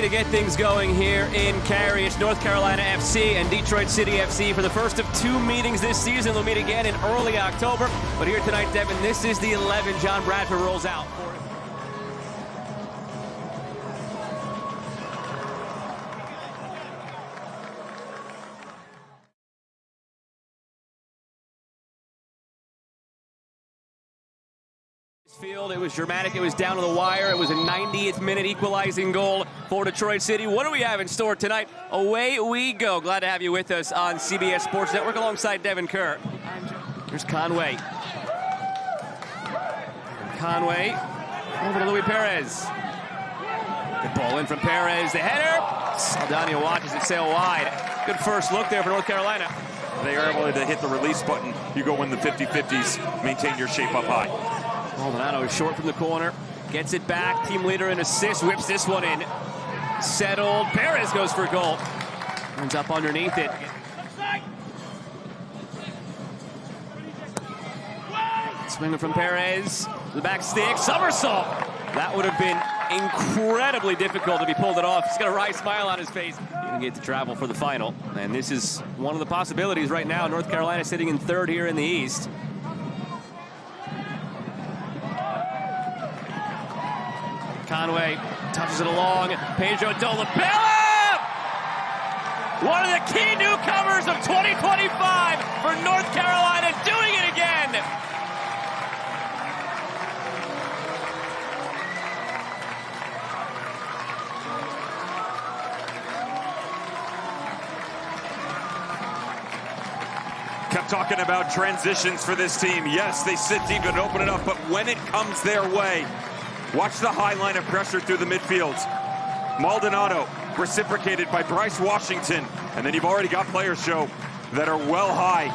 ready to get things going here in Cary. It's North Carolina FC and Detroit City FC for the first of two meetings this season. They'll meet again in early October. But here tonight, Devin, this is the 11 John Bradford rolls out for it. Field. It was dramatic. It was down to the wire. It was a 90th minute equalizing goal for Detroit City. What do we have in store tonight? Away we go. Glad to have you with us on CBS Sports Network alongside Devin Kerr. Here's Conway. Conway over to Luis Perez. Good ball in from Perez. The header. Saldana watches it sail wide. Good first look there for North Carolina. They are able to hit the release button. You go in the 50-50s, maintain your shape up high. Maldonado is short from the corner, gets it back, team leader in assists, whips this one in. Settled, Perez goes for goal. Ends up underneath it. Swinging from Perez, the back stick, somersault. That would have been incredibly difficult if he pulled it off. He's got a wry smile on his face. He didn't get to travel for the final. And this is one of the possibilities right now. North Carolina sitting in third here in the East. Conway touches it along. Pedro Dolabella! One of the key newcomers of 2025 for North Carolina, doing it again! Kept talking about transitions for this team. Yes, they sit deep and open it up, but when it comes their way, watch the high line of pressure through the midfield. Maldonado reciprocated by Bryce Washington. And then you've already got players, Joe, that are well high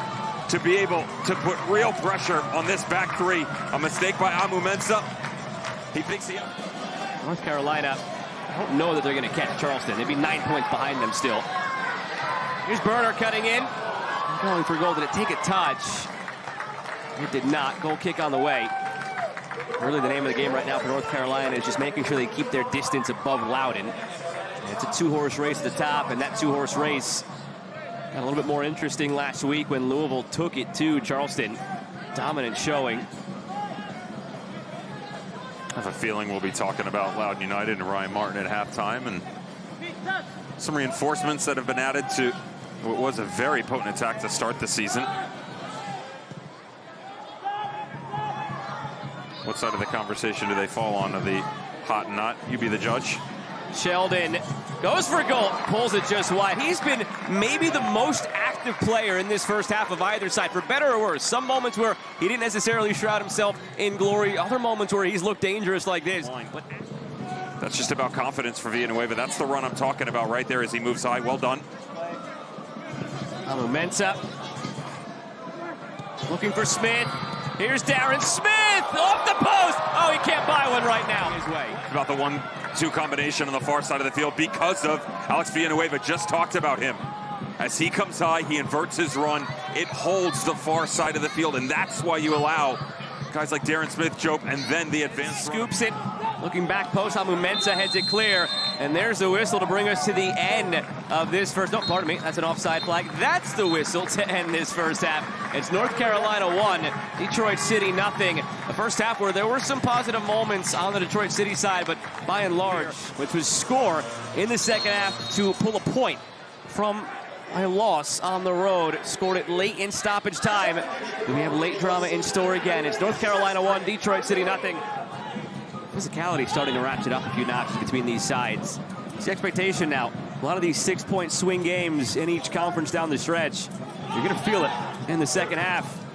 to be able to put real pressure on this back three. A mistake by Amu Mensah. He thinks he... North Carolina, I don't know that they're going to catch Charleston. They'd be 9 points behind them still. Here's Burner cutting in. Going for goal. Did it take a touch? It did not. Goal kick on the way. Really the name of the game right now for North Carolina is just making sure they keep their distance above Loudon. And it's a two-horse race at the top, and that two-horse race got a little bit more interesting last week when Louisville took it to Charleston. Dominant showing. I have a feeling we'll be talking about Loudon United and Ryan Martin at halftime, and some reinforcements that have been added to what was a very potent attack to start the season. What side of the conversation do they fall on? Of the hot and not? You be the judge. Sheldon goes for a goal, pulls it just wide. He's been maybe the most active player in this first half of either side, for better or worse. Some moments where he didn't necessarily shroud himself in glory, other moments where he's looked dangerous like this. That's just about confidence for Villanueva. That's the run I'm talking about right there as he moves high. Well done. Amu Mensah looking for Smith. Here's Darren Smith off the post. Oh, he can't buy one right now. His way. About the 1-2 combination on the far side of the field because of Alex Villanueva. Just talked about him. As he comes high, he inverts his run. It holds the far side of the field, and that's why you allow guys like Darren Smith, Jope, and then the advance. Scoops it. Looking back post, Amu Mensah heads it clear. And there's the whistle to bring us to the end of this first... No, pardon me, that's an offside flag. That's the whistle to end this first half. It's North Carolina 1, Detroit City 0. The first half where there were some positive moments on the Detroit City side, but by and large, which was score in the second half to pull a point from a loss on the road. Scored it late in stoppage time. We have late drama in store again. It's North Carolina 1, Detroit City 0. Physicality starting to ratchet up a few notches between these sides. It's the expectation now. A lot of these 6-point swing games in each conference down the stretch. You're going to feel it in the second half.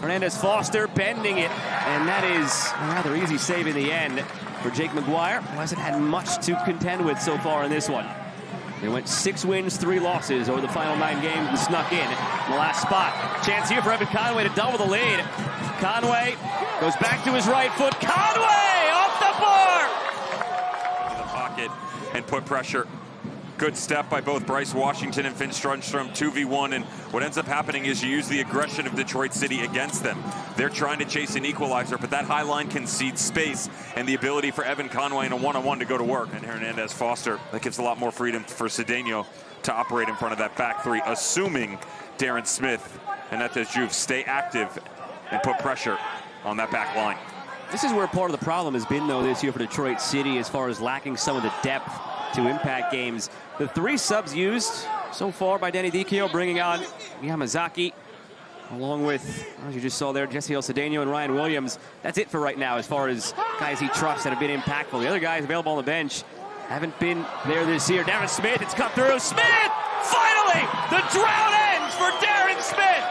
Hernandez Foster bending it, and that is a rather easy save in the end for Jake McGuire, who hasn't had much to contend with so far in this one. They went 6 wins, 3 losses over the final 9 games and snuck in the last spot. Chance here for Evan Conway to double the lead. Conway goes back to his right foot. Conway off the bar! The pocket and put pressure. Good step by both Bryce Washington and Finn Strundstrom, 2v1, and what ends up happening is you use the aggression of Detroit City against them. They're trying to chase an equalizer, but that high line concedes space and the ability for Evan Conway in a one-on-one to go to work. And Hernandez Foster, that gives a lot more freedom for Cedeno to operate in front of that back three, assuming Darren Smith and Netes Juve stay active and put pressure on that back line. This is where part of the problem has been, though, this year for Detroit City, as far as lacking some of the depth to impact games. The 3 subs used so far by Danny Dicchio, bringing on Yamazaki, along with, as you just saw there, Jesse El Cedeno and Ryan Williams. That's it for right now as far as guys he trusts that have been impactful. The other guys available on the bench haven't been there this year. Darren Smith, it's cut through. Smith! Finally! The drought ends for Darren Smith!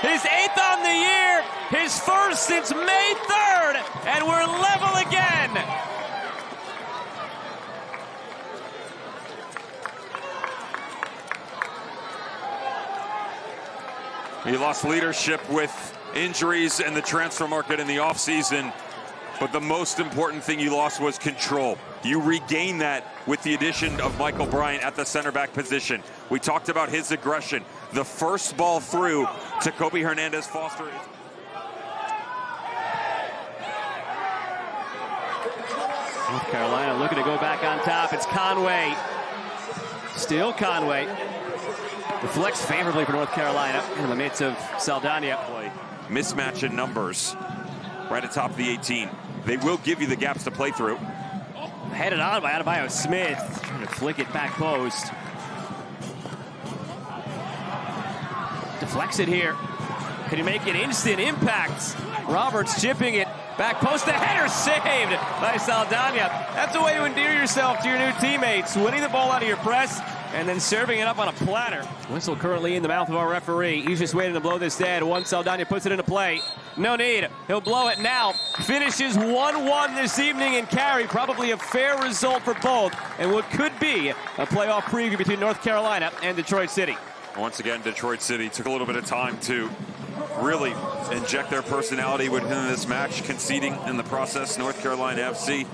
His 8th on the year, his 1st since May 3rd, and we're level again! He lost leadership with injuries and the transfer market in the offseason, but the most important thing you lost was control. You regain that with the addition of Michael Bryant at the center back position. We talked about his aggression. The first ball through to Kobe Hernandez Foster. North Carolina looking to go back on top. It's Conway. Still Conway. Deflects favorably for North Carolina in the midst of Saldana. Play. Mismatch in numbers right atop the 18. They will give you the gaps to play through. Headed on by Adebayo Smith. Trying to flick it back post. Deflects it here. Can he make an instant impact? Roberts chipping it. Back post, the header saved by Saldana. That's a way to endear yourself to your new teammates. Winning the ball out of your press and then serving it up on a platter. Whistle currently in the mouth of our referee. He's just waiting to blow this dead once Saldana puts it into play. No need. He'll blow it now. Finishes 1-1 this evening in Cary. Probably a fair result for both, and what could be a playoff preview between North Carolina and Detroit City. Once again, Detroit City took a little bit of time to really inject their personality within this match, conceding in the process. North Carolina FC